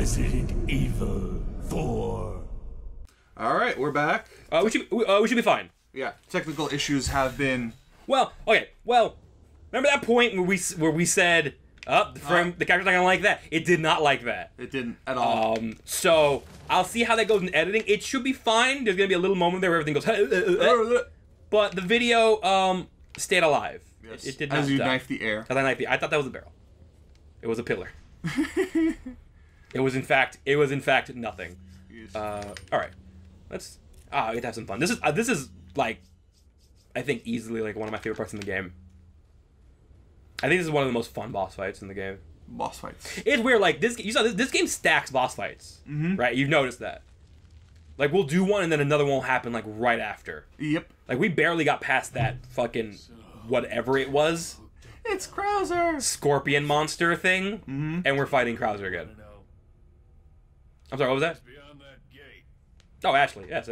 Resident Evil 4. All right, we're back. We should be fine. Yeah, technical issues have been. Well, okay. Well, remember that point where we said, the character's not gonna like that. It did not like that. It didn't at all. So I'll see how that goes in editing. It should be fine. There's gonna be a little moment there where everything goes, but the video stayed alive. Yes. It did not As you stop. knife the air. I thought that was a barrel. It was a pillar. It was in fact nothing. Yes. All right, let's. We get to have some fun. This is like, I think easily like one of my favorite parts in the game. I think this is one of the most fun boss fights in the game. Boss fights. It's weird, like this. You saw this game stacks boss fights, right? You've noticed that. Like we'll do one and then another one will happen like right after. Yep. Like we barely got past that fucking whatever it was. It's Krauser. Scorpion monster thing, and we're fighting Krauser again. I'm sorry, what was that? Beyond that gate. Oh, Ashley. Yes.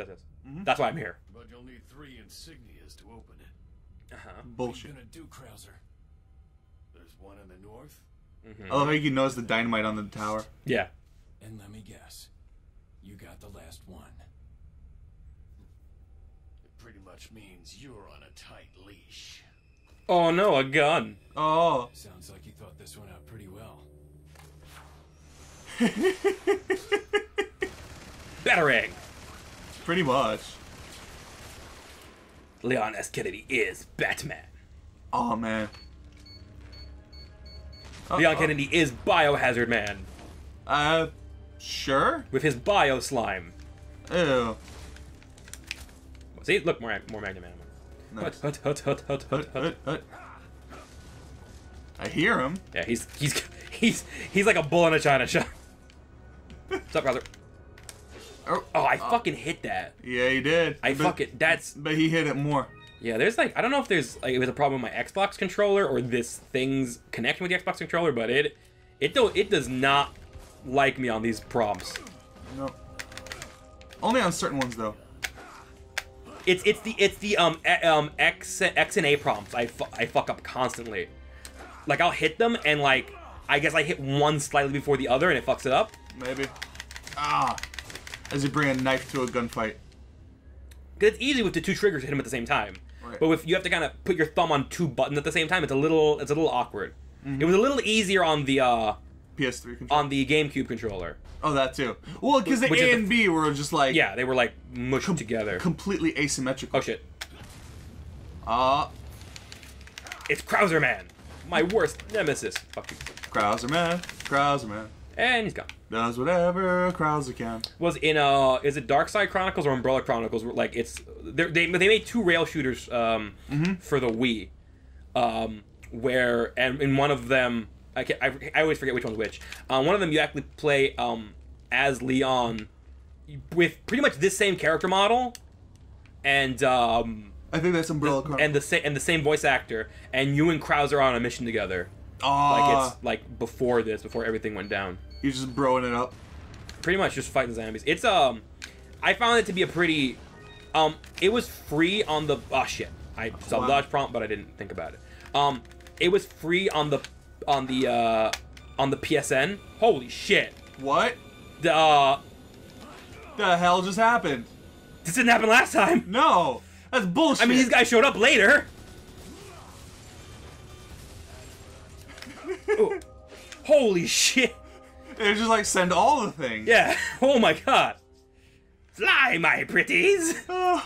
That's why I'm here. But you'll need 3 insignias to open it. Bullshit. What are you gonna do, Krauser? There's one in the north. I love how you notice the dynamite on the tower. Yeah. And let me guess, you got the last one. It pretty much means you're on a tight leash. Oh no, a gun. Oh. Sounds like you thought this one out pretty well. Battering. Pretty much. Leon S. Kennedy is Batman. Oh man. Leon Kennedy is Biohazard Man. Sure. With his bio slime. Ew. See, look, more Magnum ammo. Nice. Hut. I hear him. Yeah, he's like a bull in a china shop. What's up, brother? Oh, I fucking hit that. Yeah, he did. But he hit it more. Yeah, there's like, I don't know if there's like, it was a problem with my Xbox controller or this thing's connecting with the Xbox controller, but it does not like me on these prompts. No. Only on certain ones though. It's the X and A prompts I fuck up constantly. Like I'll hit them and like I guess I hit one slightly before the other and it fucks it up. Maybe. As you bring a knife to a gunfight. It's easy with the 2 triggers to hit them at the same time. Right. But if you have to kind of put your thumb on 2 buttons at the same time, it's a little awkward. It was a little easier on the PS3 controller. on the GameCube controller. Oh, that too. Well, because the A and B were just like... Yeah, they were like mushed together. Completely asymmetrical. Oh shit. It's Krauser Man. My worst nemesis. Fuck you. Krauser Man. And he's gone. Does whatever Krauser can. Was in is it Dark Side Chronicles or Umbrella Chronicles? Like it's they made 2 rail shooters for the Wii, where and in one of them I always forget which one's which. One of them you actually play as Leon with pretty much this same character model, and I think that's Umbrella Chronicles. and the same voice actor, and you and Krauser are on a mission together. Like it's like before everything went down. You're just broing it up. Pretty much just fighting zombies. It's I found it to be a pretty it was free on the I saw the dodge prompt but I didn't think about it. It was free on the PSN. Holy shit. What? The hell just happened? This didn't happen last time. No. That's bullshit. I mean, these guys showed up later. Oh. Holy shit. They just like send all the things. Yeah. Oh my god. Fly, my pretties. Wow.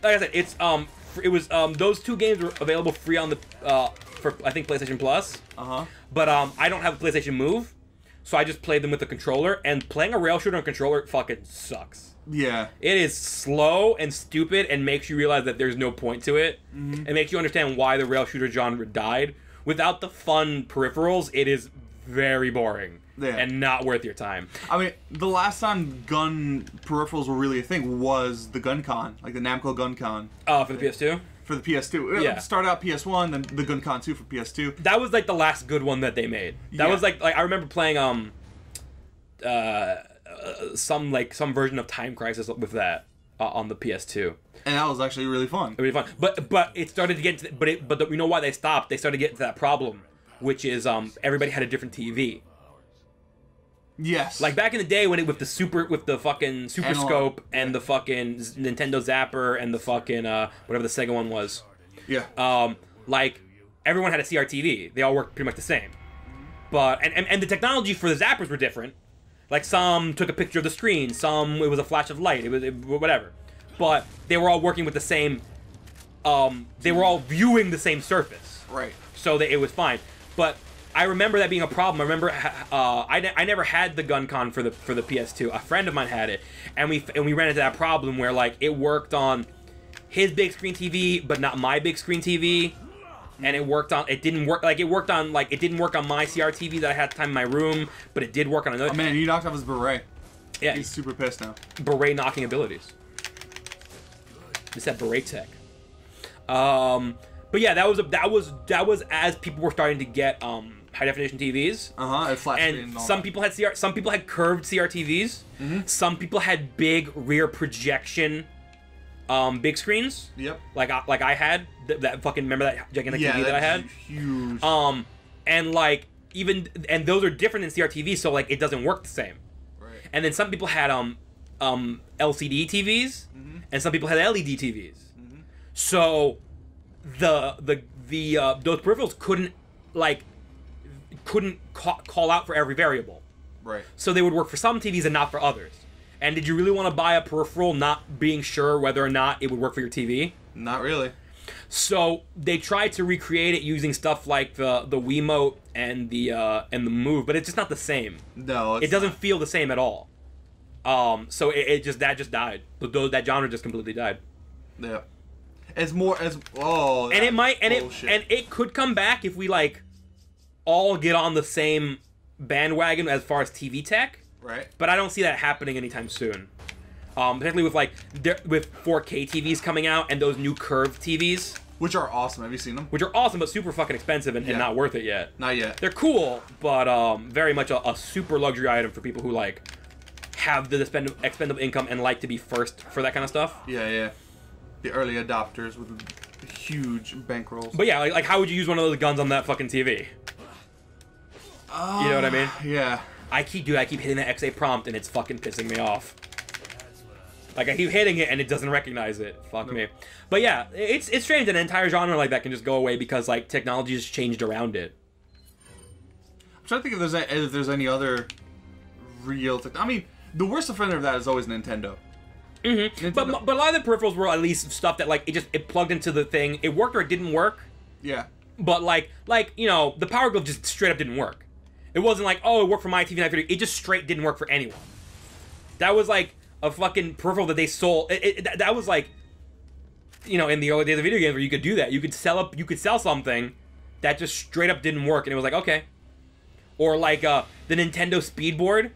Like I said, it's it was those 2 games were available free on the for I think PlayStation Plus. But I don't have a PlayStation Move, so I just played them with the controller. And playing a rail shooter on a controller fucking sucks. Yeah. It is slow and stupid and makes you realize that there's no point to it. It makes you understand why the rail shooter genre died. Without the fun peripherals, it is very boring and not worth your time. I mean, the last time gun peripherals were really a thing was the GunCon, like the Namco GunCon. For the PS2? For the PS2. Yeah. Started out PS1, then the GunCon 2 for PS2. That was like the last good one that they made. That was like I remember playing some version of Time Crisis with that on the PS2, and that was actually really fun. Really fun, but it started to get to, but you know why they stopped? They started getting to that problem which is everybody had a different TV. Yes. Like back in the day when with the fucking Super Analog. Scope and the fucking Nintendo Zapper and the fucking whatever the Sega one was. Yeah. Like everyone had a CRTV. They all worked pretty much the same. But and the technology for the zappers were different. Like some took a picture of the screen, some it was a flash of light, it was whatever. But they were all working with the same. They were all viewing the same surface. Right. So that it was fine. But I remember that being a problem. I remember I never had the GunCon for the PS2. A friend of mine had it, and we ran into that problem where like it worked on his big screen TV, but not my big screen TV, and it didn't work on my CRTV that I had at the time in my room, but it did work on another. Oh man, you knocked off his beret. Yeah, He's super pissed now. beret knocking abilities. Just that beret tech. But yeah, that was as people were starting to get high definition TVs. Flat screen And all some that. people had curved CRTVs. Some people had big rear projection big screens. Yep. Like I had that fucking, remember that gigantic TV that I had? Huge. And like and those are different than CRTV, so like it doesn't work the same. Right. And then some people had LCD TVs, and some people had LED TVs. So those peripherals couldn't call out for every variable. Right. So they would work for some TVs and not for others. And did you really want to buy a peripheral not being sure whether or not it would work for your TV? Not really. So they tried to recreate it using stuff like the Wiimote and the Move, but it's just not the same. No, It doesn't feel the same at all. So that just died. That genre just completely died. Yeah. It's more as And it might bullshit. and it could come back if we like all get on the same bandwagon as far as TV tech. Right. But I don't see that happening anytime soon. Particularly with with 4K TVs coming out and those new curved TVs, Which are awesome. Have you seen them? which are awesome but super fucking expensive and Yeah. not worth it yet. Not yet. They're cool, but very much a super luxury item for people who like have the expendable income and like to be first for that kind of stuff. Yeah. The early adopters with huge bankrolls. But yeah, like how would you use one of those guns on that fucking TV? You know what I mean? Yeah. I keep hitting that XA prompt and it's fucking pissing me off. Like I keep hitting it and it doesn't recognize it. Fuck me. But yeah, it's strange that an entire genre like that can just go away because like technology has changed around it. I'm trying to think if there's any other real. I mean, the worst offender of that is always Nintendo. But a lot of the peripherals were at least stuff that like it plugged into the thing. It worked or it didn't work. Yeah. But like you know, the Power Glove just straight up didn't work. It wasn't like, oh, it worked for my TV 930. It just straight didn't work for anyone. That was like a fucking peripheral that they sold. That was like, you know, in the early days of video games where you could do that. You could sell something that just straight up didn't work, and it was like, okay. Or like the Nintendo Speed Board.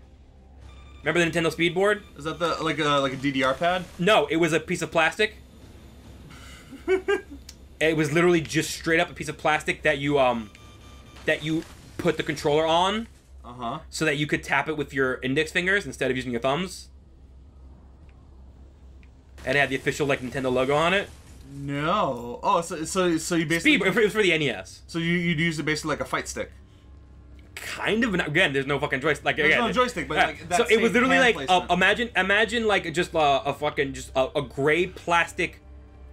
Remember the Nintendo Speed Board? Is that the like a DDR pad? No, it was a piece of plastic. It was literally just straight up a piece of plastic that you put the controller on, so that you could tap it with your index fingers instead of using your thumbs. And it had the official like Nintendo logo on it. No. Oh, so you basically. Speed, it was for the NES. So you'd use it basically like a fight stick. Kind of. Again, there's no fucking joystick. Like, There's again, no joystick, but like that so it was same literally hand like placement. imagine like just a gray plastic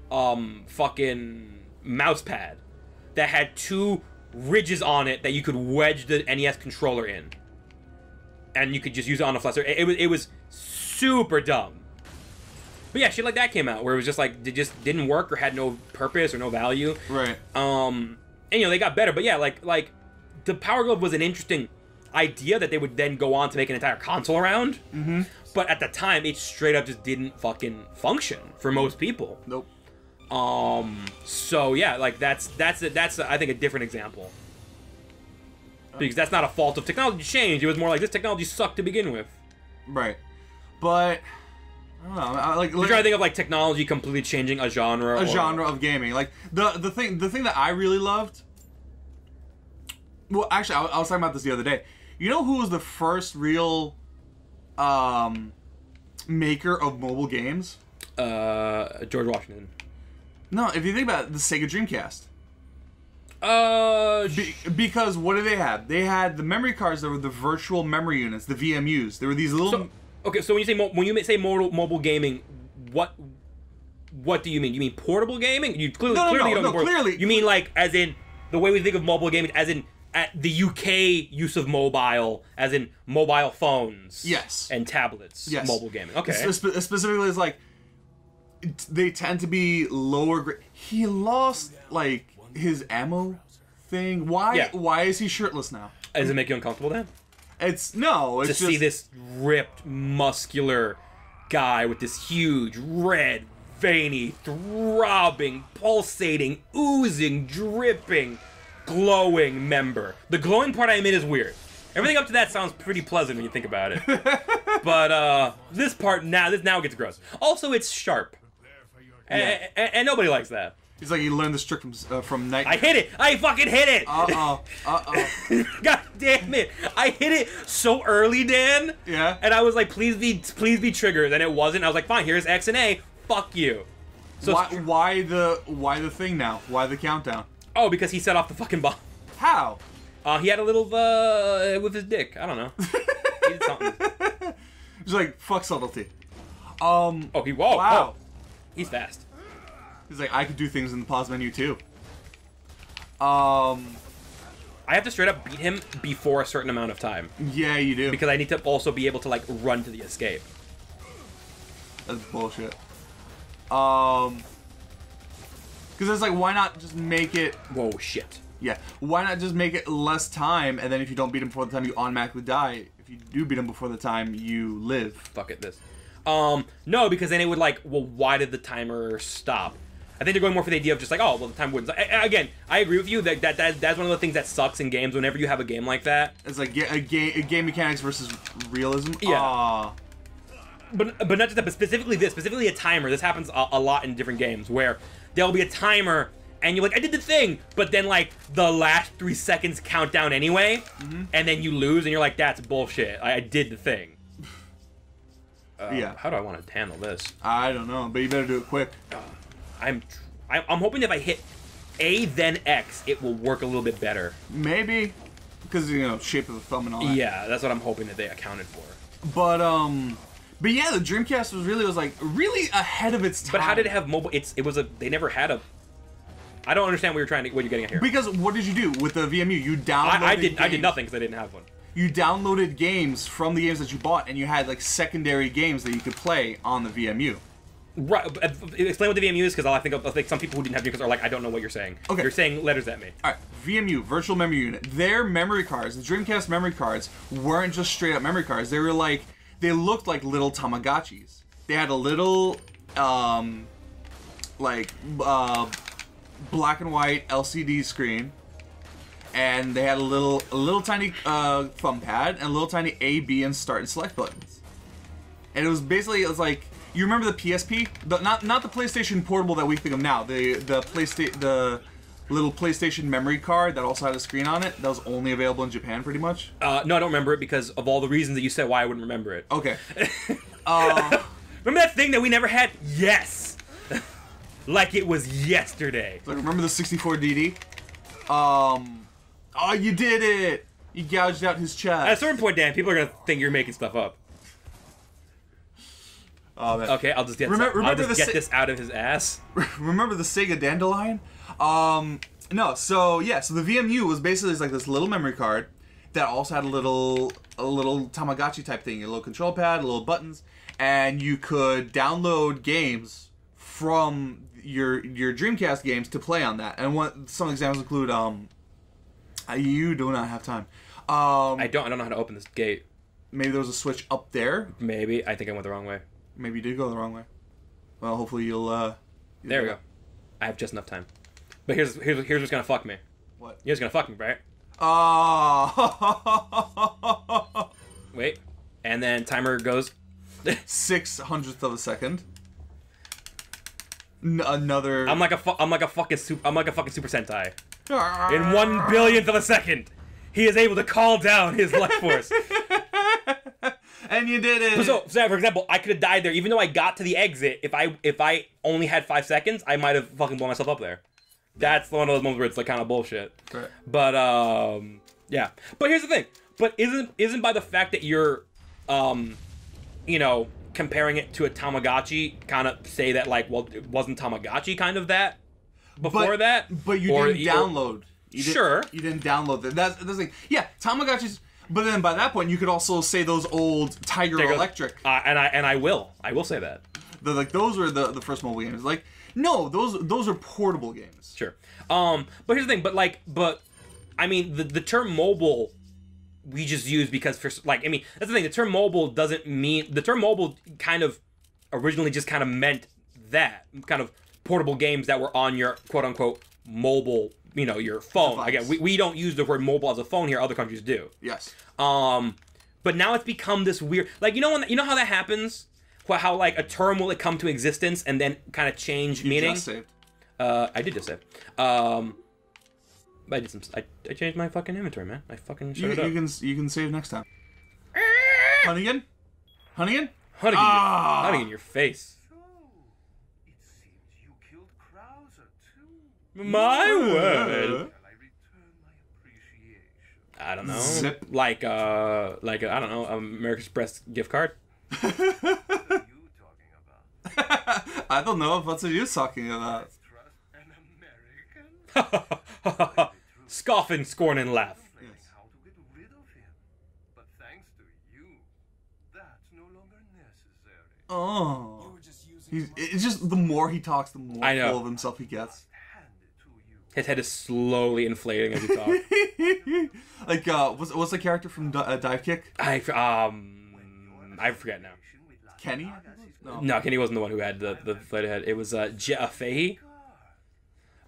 fucking mouse pad that had two ridges on it that you could wedge the NES controller in, and you could just use it on a flesser. It was super dumb. But yeah, shit like that came out where it was just like it just didn't work or had no purpose or no value. Right. And you know they got better, but yeah, like the Power Glove was an interesting idea that they would then go on to make an entire console around. Mm-hmm. But at the time, it straight up just didn't fucking function for most people. Nope. So yeah, like that's I think a different example. Because that's not a fault of technology change. It was more like this technology sucked to begin with. Right. But I don't know. I'm trying to think of like technology completely changing a genre. A genre of gaming. Like the thing that I really loved. Well, actually, I was talking about this the other day. You know who was the first real maker of mobile games? George Washington. No, if you think about it, the Sega Dreamcast. Because what do they have? They had the memory cards that were the virtual memory units, the VMUs. There were these little. So when you say mobile gaming, what do you mean? You mean portable gaming? You clearly clearly. You mean like as in the way we think of mobile gaming, as in at the UK use of mobile, as in mobile phones. Yes. And tablets. Yes. Mobile gaming. Okay. Specifically, it's like they tend to be lower grade. He lost like his ammo thing. Why? Yeah. Why is he shirtless now? Does it make you uncomfortable then? It's just see this ripped, muscular guy with this huge, red, veiny, throbbing, pulsating, oozing, dripping, glowing member. The glowing part I admit is weird. Everything up to that sounds pretty pleasant when you think about it. But this part now gets gross. Also, it's sharp. Yeah. And nobody likes that. He's like, he learned this trick from Nightmare. I hit it! I fucking hit it! God damn it! I hit it so early, Dan. Yeah. And I was like, please be triggered, and it wasn't. I was like, fine, here's X and A. Fuck you. So why the thing now? Why the countdown? Oh, because he set off the fucking bomb. How? He had a little with his dick. I don't know. He did something. He's like, fuck subtlety. Whoa. Wow. Oh, he's fast. He's like, I could do things in the pause menu too. I have to straight up beat him before a certain amount of time. Yeah, you do. Because I need to also be able to like run to the escape. That's bullshit. Because it's like, why not just make it... Whoa, shit. Yeah, why not just make it less time, and then if you don't beat him before the time, you automatically die. If you do beat him before the time, you live. Fuck it, this. No, because then it would like, well, why did the timer stop? I think they're going more for the idea of just like, oh, well, the time wouldn't. Again, I agree with you that that's one of the things that sucks in games. Whenever you have a game like that, it's like a game mechanics versus realism. Yeah. But not just that, but specifically a timer. This happens a lot in different games where there'll be a timer and you're like, I did the thing, but then like the last 3 seconds count down anyway, and then you lose and you're like, that's bullshit. I did the thing. Yeah. How do I want to handle this? I don't know, but you better do it quick. I'm hoping if I hit A then X, it will work a little bit better. Maybe, because shape of the thumb and all that. Yeah, that's what I'm hoping that they accounted for. But yeah, the Dreamcast was like really ahead of its time. But how did it have mobile? They never had a. I don't understand what you're getting at here. Because what did you do with the VMU? You downloaded. I did nothing because I didn't have one. You downloaded games from the games that you bought, and you had like secondary games that you could play on the VMU. Right. Explain what the VMU is, because I think some people who didn't have Dreamcast are like, I don't know what you're saying. Okay. You're saying letters at me. All right. VMU, Virtual Memory Unit. Their memory cards, the Dreamcast memory cards, weren't just straight up memory cards. They were like, they looked like little Tamagotchis. They had a little, black and white LCD screen, and they had a little tiny thumb pad and a little tiny A, B, and start and select buttons. And it was like, you remember the PSP? Not the PlayStation Portable that we think of now. The little PlayStation memory card that also had a screen on it. That was only available in Japan, pretty much. No, I don't remember it because of all the reasons that you said why I wouldn't remember it. Okay. Remember that thing that we never had? Yes. Like it was yesterday. Like, remember the 64 DD? Oh, you did it! You gouged out his chest. At a certain point, Dan, people are gonna think you're making stuff up. Oh, man. Okay, I'll just get this out of his ass. Remember the Sega Dandelion? No, so the VMU was basically like this little memory card that also had a little Tamagotchi type thing, a little control pad, a little buttons, and you could download games from your Dreamcast games to play on that. And some examples include you do not have time. I don't know how to open this gate. Maybe there was a switch up there. Maybe I think I went the wrong way. Maybe you did go the wrong way. Well, hopefully you'll. There we go. I have just enough time. But here's what's gonna fuck me. What? You're just gonna fuck me, right? Wait, and then timer goes. 6/100th of a second. Another. I'm like a fucking Super Sentai. In 1/1000th of a second, he is able to call down his life force. And you did it. So, for example, I could have died there, even though I got to the exit. If I only had 5 seconds, I might have fucking blown myself up there. That's one of those moments where it's like kind of bullshit. Right. But yeah. But here's the thing. But isn't by the fact that you're you know, comparing it to a Tamagotchi kind of say that like, well, it wasn't Tamagotchi kind of that before that? But you didn't download. Sure. You didn't download that. That's the thing. Yeah, Tamagotchis. But then by that point, you could also say those old Tiger Electric. And I will say that. Those were the first mobile games. Like, no, those are portable games. Sure. But here's the thing. But I mean, the term mobile we just use because for like, I mean, that's the thing. The term mobile doesn't mean the term mobile kind of originally just kind of meant that kind of portable games that were on your quote unquote mobile, you know, your phone. Device. Again, we don't use the word mobile as a phone here. Other countries do. Yes. But now it's become this weird, like, you know how that happens? How like a term will come to existence and then kind of change meaning? Just saved. I did just save. I did some. I changed my fucking inventory, man. I fucking shut it up. You can save next time. Hunnigan? Hunting in your face. So, it seems you killed Krauser too. My word. Shall I return my appreciation? I don't know. Zip. Like I don't know, American Express gift card. What are you talking about? I don't know what are you talking about. Trust an American? Scoff and scorn and laugh. Planning how to get rid of him. But thanks to you, that's no longer necessary. Oh. It's just the more he talks, the more I know. full of himself he gets. Hand it to you. His head is slowly inflating as he talks. Like, what's the character from Dive Kick? I forget now. Kenny? No, Kenny wasn't the one who had the inflated head. It was Jea Fahey.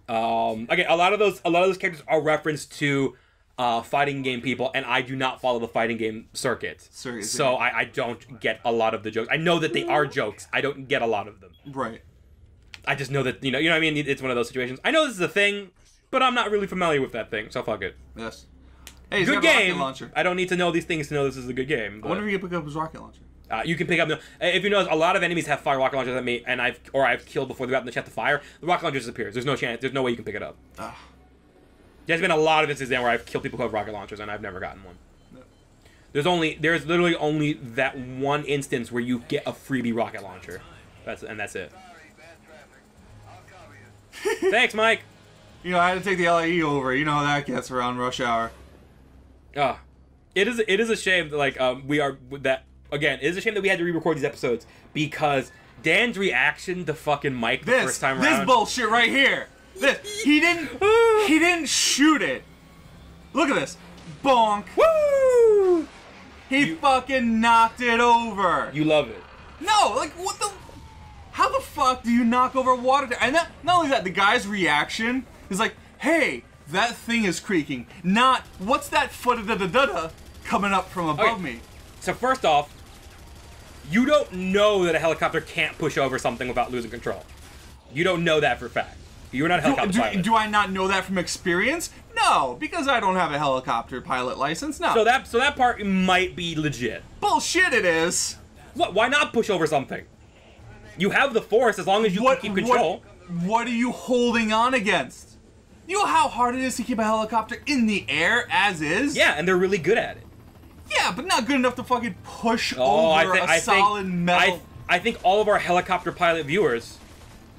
Again, a lot of those characters are referenced to fighting game people, and I do not follow the fighting game circuit. So I don't get a lot of the jokes. I know that they are jokes. I don't get a lot of them. Right. I just know that, you know what I mean? It's one of those situations. I know this is a thing, but I'm not really familiar with that thing, so fuck it. Yes. Hey, he's Good got a rocket game. launcher. I don't need to know these things to know this is a good game. I wonder if you can pick up his rocket launcher. You can pick up. If you notice, a lot of enemies have fire rocket launchers at me, and I've killed before they got in the chest to fire. The rocket launcher disappears. There's no chance. There's no way you can pick it up. There's been a lot of instances there where I've killed people who have rocket launchers, and I've never gotten one. No. There's literally only that one instance where you get a freebie rocket launcher. That's it. Thanks, Mike. You know, I had to take the LAE over. You know how that gets around rush hour. It is a shame that again, it is a shame that we had to re-record these episodes because Dan's reaction to fucking Mike the first time around. This bullshit right here. He didn't shoot it. Look at this. Bonk. Woo! He fucking knocked it over. You love it. No, like what the? How the fuck do you knock over a water tower? And not only that, the guy's reaction is like, "Hey, that thing is creaking." Not, "What's that foot da da da da coming up from above me?" So first off, you don't know that a helicopter can't push over something without losing control. You don't know that for a fact. You're not a helicopter pilot. Do I not know that from experience? No, because I don't have a helicopter pilot license. No. So that part might be legit. Bullshit it is. What? Why not push over something? You have the force as long as you can keep control. What are you holding on against? You know how hard it is to keep a helicopter in the air as is? Yeah, and they're really good at it. Yeah, but not good enough to fucking push over a solid metal. I think all of our helicopter pilot viewers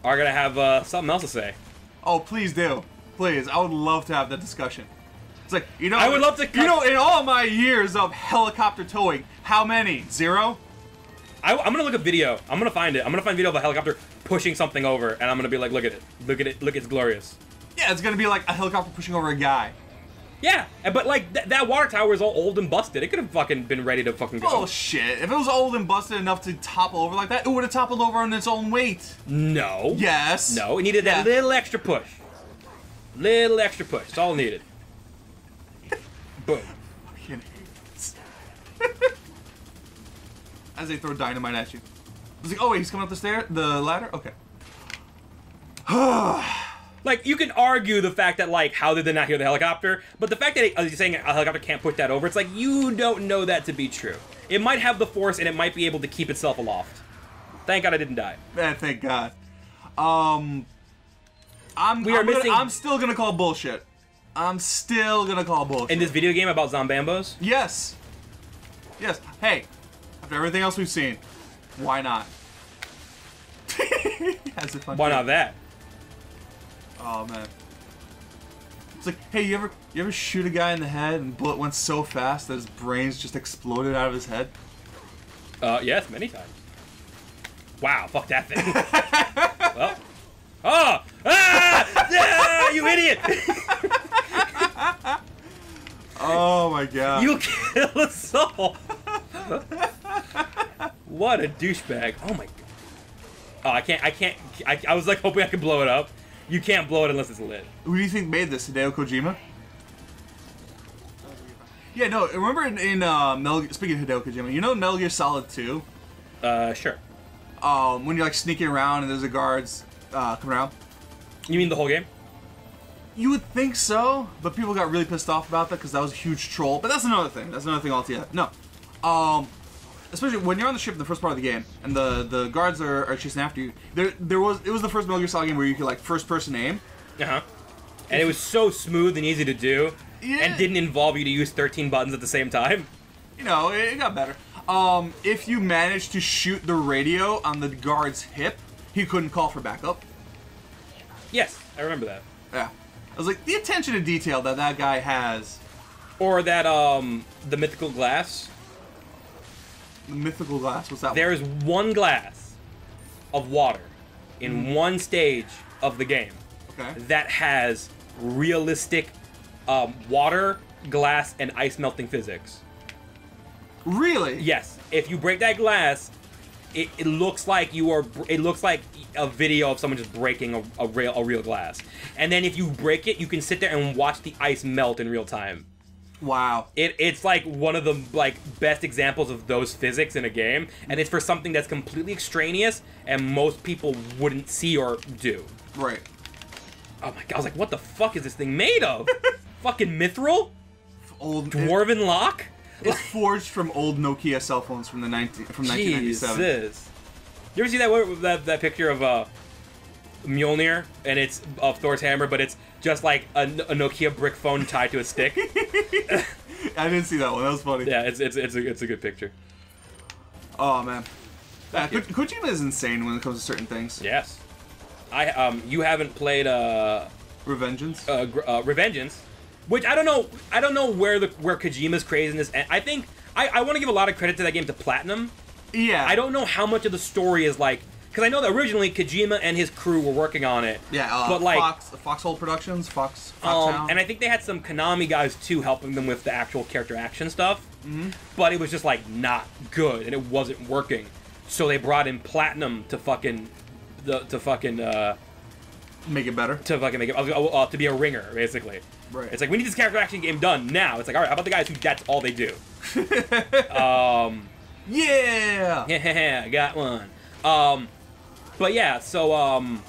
are gonna have something else to say. Oh, please do. Please, I would love to have that discussion. It's like, you know, I would love to. You know, in all my years of helicopter towing, how many? 0? I'm gonna look at video. I'm gonna find it. I'm gonna find video of a helicopter pushing something over, and I'm gonna be like, look at it. Look at it. Look, it's glorious. Yeah, it's gonna be like a helicopter pushing over a guy. Yeah, but like that water tower is all old and busted. It could have fucking been ready to fucking go. Bullshit. If it was old and busted enough to topple over like that, it would have toppled over on its own weight. No. Yes. No, it needed that little extra push. Little extra push. That's all it needed. Boom. Fucking as they throw dynamite at you. It's like, oh wait, he's coming up the ladder? Okay. Like, you can argue the fact that, like, how did they not hear the helicopter? But the fact that you're saying a helicopter can't push that over, it's like, you don't know that to be true. It might have the force, and it might be able to keep itself aloft. Thank God I didn't die. Man, thank God. I'm still gonna call bullshit. I'm still gonna call bullshit. In this video game about Zombambos? Yes. Yes. Hey, after everything else we've seen, why not? Why not that? Oh man. It's like, hey, you ever shoot a guy in the head and the bullet went so fast that his brains just exploded out of his head? Yes, many times. Wow, fuck that thing. Well. Oh! Ah! Yeah, you idiot! Oh my god. You kill a soul! What a douchebag. Oh my god. Oh, I was like hoping I could blow it up. You can't blow it unless it's lit. Who do you think made this? Hideo Kojima? Yeah, no, remember in speaking of Hideo Kojima, you know Metal Gear Solid 2? Sure. When you're like sneaking around and there's the guards coming around? You mean the whole game? You would think so, but people got really pissed off about that because that was a huge troll. But that's another thing. That's another thing altogether. No. Especially when you're on the ship in the first part of the game and the guards are chasing after you. It was the first Metal Gear Solid game where you could like first person aim. Uh-huh. And it was so smooth and easy to do. Yeah. And didn't involve you to use 13 buttons at the same time. You know, it got better. If you managed to shoot the radio on the guard's hip, he couldn't call for backup. Yes, I remember that. Yeah. I was like, the attention to detail that guy has. Or that, the mythical glass. The mythical glass, what's that? There is one glass of water in one stage of the game that has realistic water, glass, and ice melting physics. Really? Yes. If you break that glass, it looks like it looks like a video of someone just breaking a real glass. And then if you break it, you can sit there and watch the ice melt in real time. Wow. It's like one of the best examples of those physics in a game, and it's for something that's completely extraneous and most people wouldn't see or do. Right. Oh my god, I was like, what the fuck is this thing made of? Fucking mithril? Old Dwarven lock? It's forged from old Nokia cell phones from 1997. Jesus. You ever see that picture of Mjolnir, and it's of Thor's hammer, but it's just like a Nokia brick phone tied to a stick? I didn't see that one. That was funny. Yeah, it's a good picture. Oh man, Kojima is insane when it comes to certain things. Yes. You haven't played Revengeance. Revengeance, which I don't know where Kojima's craziness. And I think I want to give a lot of credit to that game to Platinum. Yeah. I don't know how much of the story is like, because I know that originally Kojima and his crew were working on it. Yeah. But like Foxhole Productions, Foxhound. and I think they had some Konami guys too helping them with the actual character action stuff. Mm-hmm. But it was just like not good and it wasn't working. So they brought in Platinum to fucking make it better. To be a ringer, basically. Right. It's like, we need this character action game done now. It's like, all right, how about the guys who that's all they do? Yeah. Yeah, I got one. But yeah, so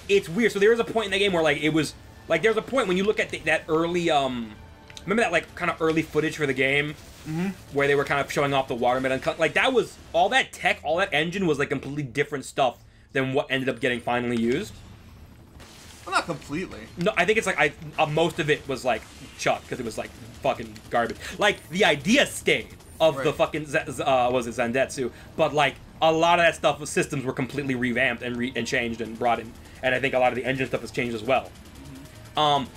it's weird. So there was a point in the game where like it was like there's a point when you look at that early remember that like kind of early footage for the game where they were kind of showing off the watermelon like that was all that tech, all that engine was like completely different stuff than what ended up getting finally used. Well, not completely. No, I think it's like most of it was like chuck because it was like fucking garbage. Like the idea stayed of the fucking was it Zandetsu, but like a lot of that stuff with systems were completely revamped and changed and brought in, and I think a lot of the engine stuff has changed as well.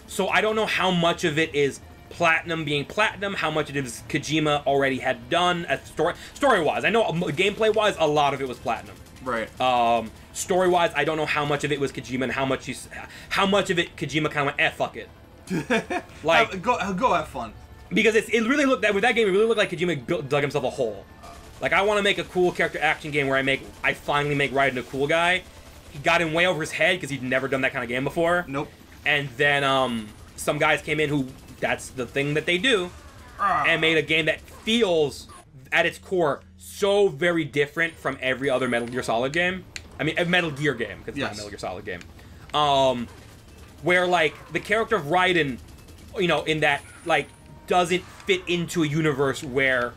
So I don't know how much of it is Platinum being Platinum, how much it is Kojima already had done as story-wise. I know gameplay-wise, a lot of it was Platinum. Right. Story-wise, I don't know how much of it was Kojima and how much of it Kojima kind of went, fuck it. Like go have fun. Because it really looked with that game. It really looked like Kojima dug himself a hole. Like I want to make a cool character action game where I finally make Raiden a cool guy. He got in way over his head because he'd never done that kind of game before. Nope. And then some guys came in who that's the thing that they do, and made a game that feels at its core so very different from every other Metal Gear Solid game. I mean, a Metal Gear game because it's not a Metal Gear Solid game. Where like the character of Raiden, in that like doesn't fit into a universe where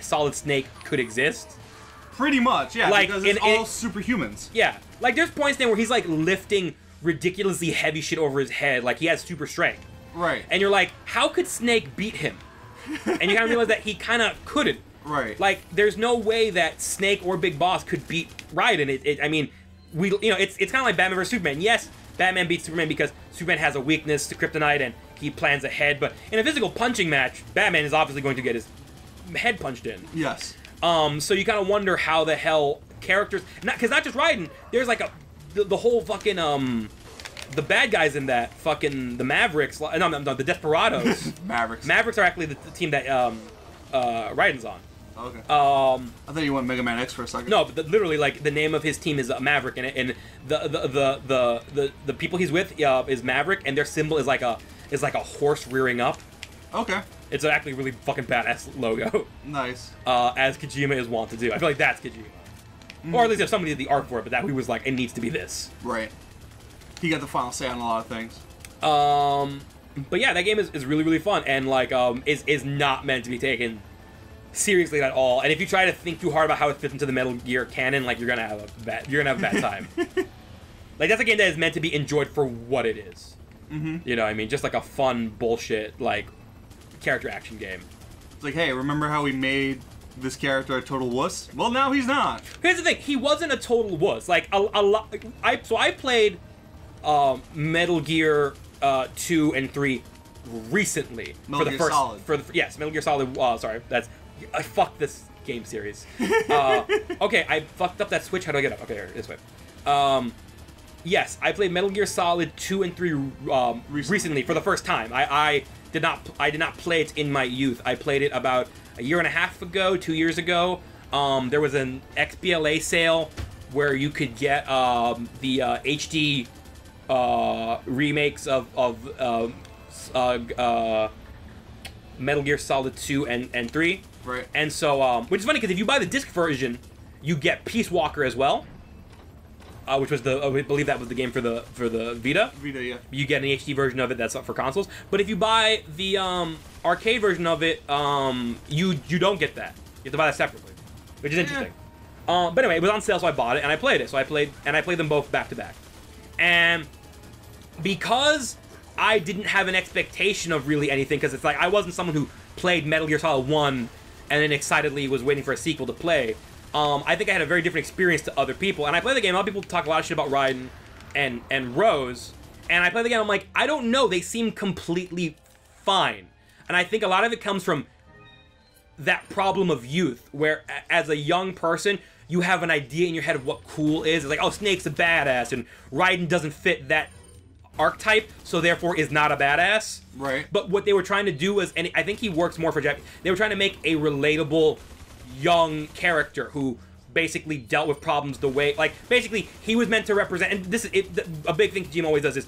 Solid Snake could exist. Pretty much, yeah. Like because it's all superhumans. Yeah, like there's points there where he's like lifting ridiculously heavy shit over his head, like he has super strength. Right. And you're like, how could Snake beat him? And you kind of realize that he kind of couldn't. Right. Like, there's no way that Snake or Big Boss could beat Raiden. I mean, it's kind of like Batman vs Superman. Yes, Batman beats Superman because Superman has a weakness to kryptonite and he plans ahead. But in a physical punching match, Batman is obviously going to get his head punched in. Yes. So you kind of wonder how the hell characters, because not just Raiden, there's like the whole fucking the bad guys in that fucking the Mavericks, no, the Desperados. Mavericks. Mavericks are actually the team that Raiden's on. Okay. I thought you went Mega Man X for a second. No, but literally, like, the name of his team is Maverick, and the people he's with is Maverick, and their symbol is like a horse rearing up. Okay. It's actually a really fucking badass logo. Nice. As Kojima is wont to do. I feel like that's Kojima. Or at least if somebody did the art for it, but that he was like, it needs to be this. Right. He got the final say on a lot of things. But yeah, that game is really, really fun, and like is not meant to be taken seriously at all. And if you try to think too hard about how it fits into the Metal Gear canon, like you're gonna have a bad time. Like, that's a game that is meant to be enjoyed for what it is. Mm-hmm. You know what I mean? Just like a fun bullshit like character action game. It's like, hey, remember how we made this character a total wuss? Well, now he's not. Here's the thing: he wasn't a total wuss. Like a lot. I played Metal Gear 2 and 3 recently Metal Gear Solid. Yes, Metal Gear Solid. Sorry, I fucked this game series. Okay, I fucked up that switch. How do I get up? Okay, here, this way. Yes, I played Metal Gear Solid 2 and 3 recently for the first time. I did not play it in my youth. I played it about a year and a half ago, 2 years ago. There was an XBLA sale where you could get the HD remakes of Metal Gear Solid 2 and 3. Right. And so, which is funny because if you buy the disc version, you get Peace Walker as well. Which was I believe that was the game for the Vita. Vita, yeah. You get an HD version of it that's up for consoles. But if you buy the arcade version of it, you don't get that. You have to buy that separately, which is interesting. But anyway, it was on sale, so I bought it and I played it. So I played them both back to back, and because I didn't have an expectation of really anything, because it's like I wasn't someone who played Metal Gear Solid 1 and then excitedly was waiting for a sequel to play. I think I had a very different experience to other people. And I play the game, a lot of people talk a lot of shit about Raiden and Rose. And I play the game, I'm like, I don't know, they seem completely fine. And I think a lot of it comes from that problem of youth, where as a young person, you have an idea in your head of what cool is. It's like, oh, Snake's a badass, and Raiden doesn't fit that archetype, so therefore is not a badass. Right. But what they were trying to do was, and I think he works more for Jack, they were trying to make a relatable young character who basically dealt with problems the way, like, basically he was meant to represent, and this is a big thing Kojima always does is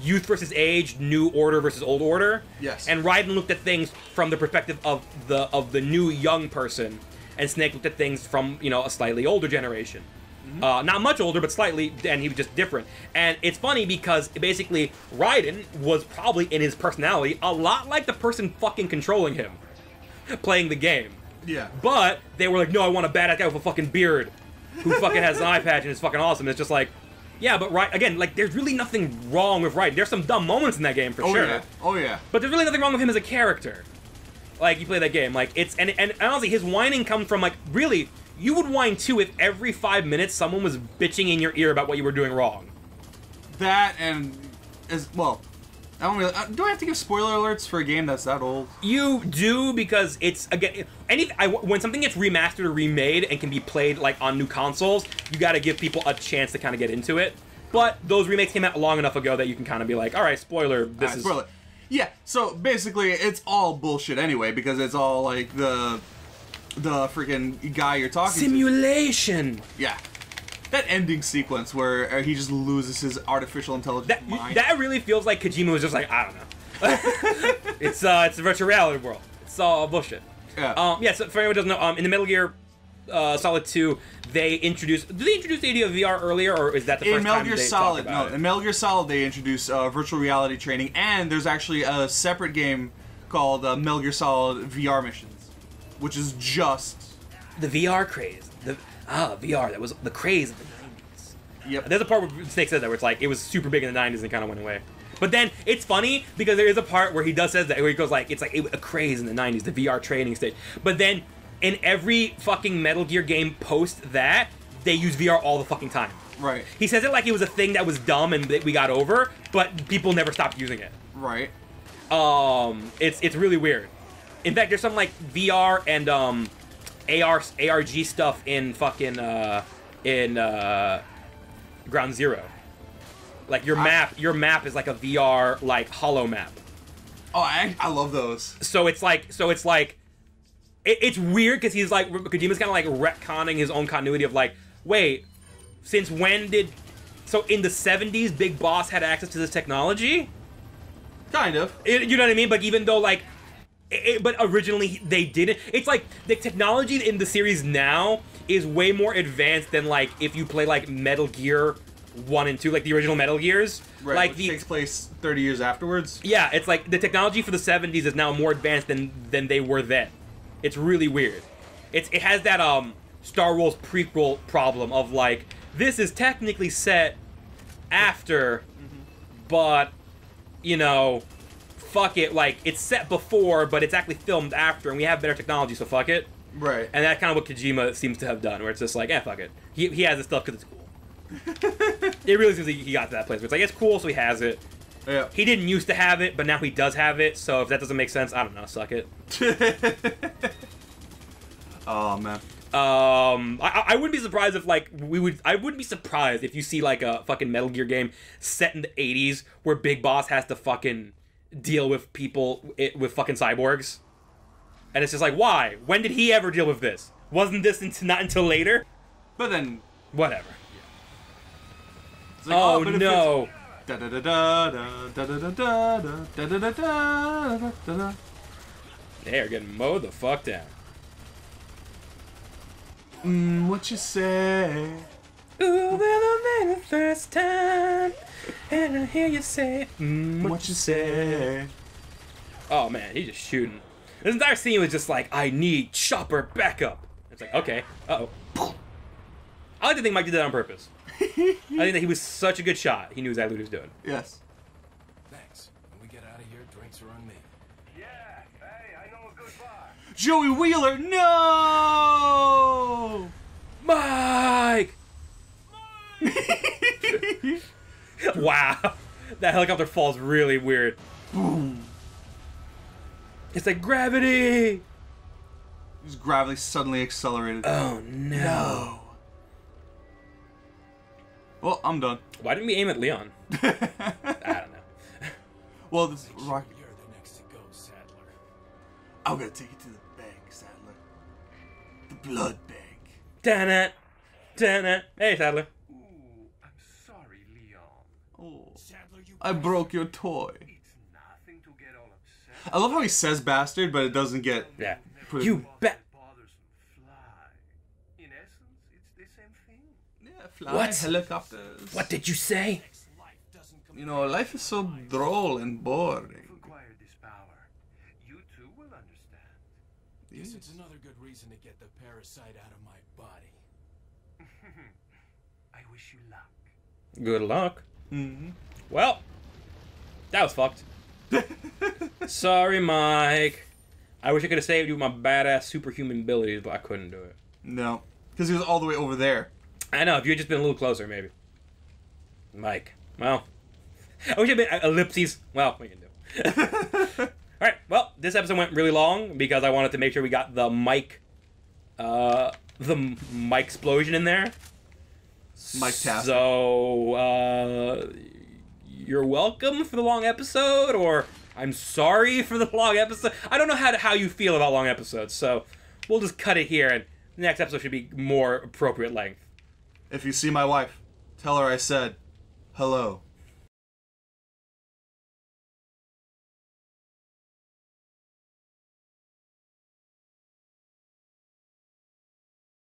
youth versus age, new order versus old order. Yes. And Raiden looked at things from the perspective of the new young person, and Snake looked at things from, you know, a slightly older generation. Mm-hmm. Not much older, but slightly, and he was just different. And it's funny because basically Raiden was probably in his personality a lot like the person fucking controlling him, playing the game. Yeah. But they were like, no, I want a badass guy with a fucking beard who fucking has an eye patch and is fucking awesome. And it's just like, yeah, but again, like, there's really nothing wrong with Raiden. There's some dumb moments in that game for sure. Yeah. Oh yeah. But there's really nothing wrong with him as a character. Like, you play that game, like, it's and honestly, his whining comes from, like, really, you would whine too if every 5 minutes someone was bitching in your ear about what you were doing wrong. That and as well. I don't really. Do I have to give spoiler alerts for a game that's that old? You do, because it's, again, when something gets remastered or remade and can be played like on new consoles, you got to give people a chance to kind of get into it. But those remakes came out long enough ago that you can kind of be like, all right, spoiler, this is spoiler. Yeah. So basically, it's all bullshit anyway, because it's all like the freaking guy you're talking simulation. to. Yeah. That ending sequence where he just loses his artificial intelligence mind. That really feels like Kojima was just like, I don't know. It's a virtual reality world. It's all bullshit. Yeah. Yeah, so for anyone who doesn't know, in the Metal Gear Solid 2, did they introduce the idea of VR earlier, or is that the first time they talked about it? In Metal Gear Solid, they introduced virtual reality training, and there's actually a separate game called Metal Gear Solid VR Missions, which is just the VR craze. VR, that was the craze of the 90s. Yep. There's a part where Snake says that where it's like it was super big in the 90s and kind of went away. But then it's funny because there is a part where he does says that where he goes like it's like a craze in the 90s, the VR training stage. But then in every fucking Metal Gear game post that, they use VR all the fucking time. Right. He says it like it was a thing that was dumb and that we got over, but people never stopped using it. Right. It's really weird. In fact, there's some like VR and ARG stuff in fucking Ground Zero. Like your map is like a VR like hollow map. Oh, I love those. So it's weird because he's like Kojima's kind of like retconning his own continuity of like, wait, since when did? So in the 70s, Big Boss had access to this technology. Kind of. You know what I mean? But even though like, but originally they didn't. It's like the technology in the series now is way more advanced than like if you play like Metal Gear 1 and 2, like the original Metal Gears. Right, like which takes place 30 years afterwards. Yeah, it's like the technology for the 70s is now more advanced than they were then. It's really weird. It has that Star Wars prequel problem of like this is technically set after, but you know, fuck it, like it's set before, but it's actually filmed after, and we have better technology, so fuck it. Right. And that's kind of what Kojima seems to have done, where it's just like, fuck it. He has this stuff because it's cool. It really seems like he got to that place where it's like, it's cool, so he has it. Yeah. He didn't used to have it, but now he does have it, so if that doesn't make sense, I don't know, suck it. Oh, man. I wouldn't be surprised if, like, I wouldn't be surprised if you see, like, a fucking Metal Gear game set in the 80s where Big Boss has to fucking deal with people, with fucking cyborgs. And it's just like, why? When did he ever deal with this? Wasn't this not until later? But then... Whatever. It's like, Oh, but if no. it's- They are getting mowed the fuck down. What you say? Ooh, the very first time, and I hear you say, What you say? Oh man, he's just shooting. This entire scene was just like, I need chopper backup. It's like, okay, uh-oh. I like to think Mike did that on purpose. I think that he was such a good shot. He knew exactly what he was doing. Yes. Thanks. When we get out of here, drinks are on me. Yeah, hey, I know a good bar. Joey Wheeler, no! Mike! Wow. That helicopter falls really weird. Boom. It's like gravity! His gravity suddenly accelerated. Oh no. Well, I'm done. Why didn't we aim at Leon? I don't know. Well, this rock. You're the next to go, Sadler. I'm gonna take it to the bank, Sadler. The blood bank. Dun-it. Dun-it. Hey, Sadler. Ooh, I'm sorry, Leon. Oh, Sadler, you I broke your toy. It's nothing to get all upset. I love how he says bastard, but it doesn't get. Yeah. Put You bet. Bothersome fly. In essence, it's the same thing. Yeah, fly What? helicopters. What did you say? life doesn't come You know, life is so droll and boring. You've acquired this power. You too will understand. Guess it's another good reason to get the parasite out of my body. I wish you luck. Good luck. Mm-hmm. Well, that was fucked. Sorry, Mike. I wish I could have saved you with my badass superhuman abilities, but I couldn't do it. No, because he was all the way over there. I know, if you had just been a little closer, maybe. Mike. Well, I wish I'd been ellipses. Well, what can you do? Alright, well, this episode went really long because I wanted to make sure we got the mic explosion in there. Mike Task. So, you're welcome for the long episode, or I'm sorry for the long episode. I don't know how you feel about long episodes, so we'll just cut it here, and the next episode should be more appropriate length. If you see my wife, tell her I said hello.